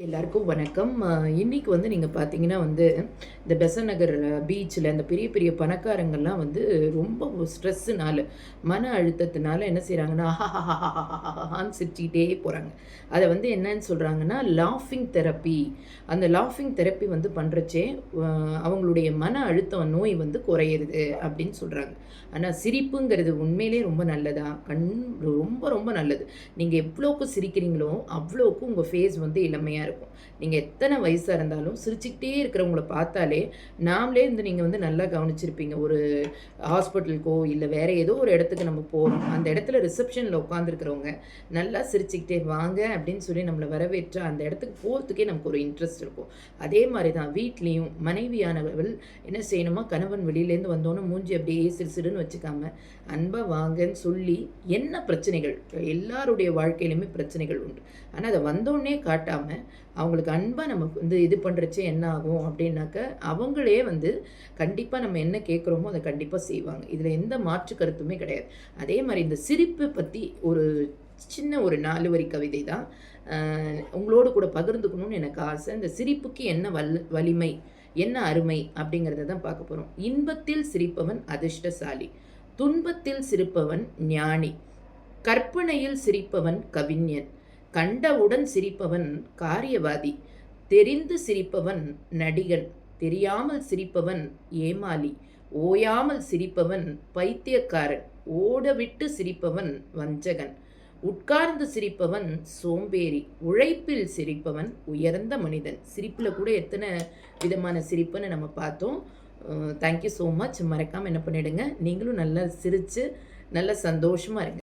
எல்லாருக்கும் வணக்கம். இன்னைக்கு நீங்கள் பார்த்தீங்கன்னா இந்த பெசன்ட் நகர் பீச்சில் இந்த பெரிய பெரிய பணக்காரங்கள்லாம் ரொம்ப ஸ்ட்ரெஸ்ஸுனால, மன அழுத்தத்தினால என்ன செய்கிறாங்கன்னா, ஆஹான்னு சிரிச்சுக்கிட்டே போகிறாங்க. அதை என்னன்னு சொல்கிறாங்கன்னா, லாஃபிங் தெரப்பி. அந்த லாஃபிங் தெரப்பி பண்ணுறச்சே அவங்களுடைய மன அழுத்தம் நோய் குறையிறது அப்படின்னு சொல்கிறாங்க. ஆனால் சிரிப்புங்கிறது உண்மையிலே ரொம்ப நல்லதா? ரொம்ப ரொம்ப நல்லது. நீங்கள் எவ்வளோக்கு சிரிக்கிறீங்களோ அவ்வளோக்கு உங்கள் ஃபேஸ் இளமையாக இருக்கும். நீங்கள் எத்தனை வயசாக இருந்தாலும் சிரிச்சுக்கிட்டே இருக்கிறவங்கள பார்த்தாலே நாமளே நீங்கள் நல்லா கவனிச்சிருப்பீங்க. ஒரு ஹாஸ்பிட்டலுக்கோ இல்லை வேறு ஏதோ ஒரு இடத்துக்கு நம்ம போகிறோம், அந்த இடத்துல ரிசப்ஷனில் உட்காந்துருக்கிறவங்க நல்லா சிரிச்சுக்கிட்டே வாங்க அப்படின்னு சொல்லி நம்மளை வரவேற்றா அந்த இடத்துக்கு போகிறதுக்கே நமக்கு ஒரு இன்ட்ரெஸ்ட் இருக்கும். அதே மாதிரி தான் வீட்லேயும் மனைவியானவர்கள் என்ன செய்யணுமா, கணவன் வெளியிலேருந்து வந்தோன்னே மூஞ்சி அப்படியே சிறுசிடுன்னு வச்சுக்காம அன்பாக வாங்கன்னு சொல்லி, என்ன பிரச்சனைகள் எல்லாருடைய வாழ்க்கையிலுமே பிரச்சனைகள் உண்டு. ஆனால் அதை வந்தோடனே காட்டாமல் அவங்களுக்கு அன்பாக நமக்கு இது பண்ணுறச்சே என்ன ஆகும் அப்படின்னாக்க, அவங்களே கண்டிப்பாக நம்ம என்ன கேட்குறோமோ அதை கண்டிப்பாக செய்வாங்க. இதில் எந்த மாற்று கருத்துமே கிடையாது. அதே மாதிரி இந்த சிரிப்பு பற்றி ஒரு சின்ன ஒரு 4 வரி கவிதை தான் உங்களோடு கூட பகிர்ந்துக்கணும்னு எனக்கு ஆசை. இந்த சிரிப்புக்கு என்ன வலிமை, என்ன அருமை அப்படிங்கிறத தான் பார்க்க போகிறோம். இன்பத்தில் சிரிப்பவன் அதிர்ஷ்டசாலி, துன்பத்தில் சிரிப்பவன் ஞானி, கற்பனையில் சிரிப்பவன் கவிஞன், கண்டவுடன் சிரிப்பவன் காரியவாதி, தெரிந்து சிரிப்பவன் நடிகன், தெரியாமல் சிரிப்பவன் ஏமாளி, ஓயாமல் சிரிப்பவன் பைத்தியக்காரன், ஓடவிட்டு சிரிப்பவன் வஞ்சகன், உட்கார்ந்து சிரிப்பவன் சோம்பேறி, உழைப்பில் சிரிப்பவன் உயர்ந்த மனிதன். சிரிப்பில் கூட எத்தனை விதமான சிரிப்புன்னு நம்ம பார்த்தோம். Thank you so much. மறக்காமல் என்ன பண்ணிவிடுங்க, நீங்களும் நல்லா சிரித்து நல்ல சந்தோஷமாக இருங்க.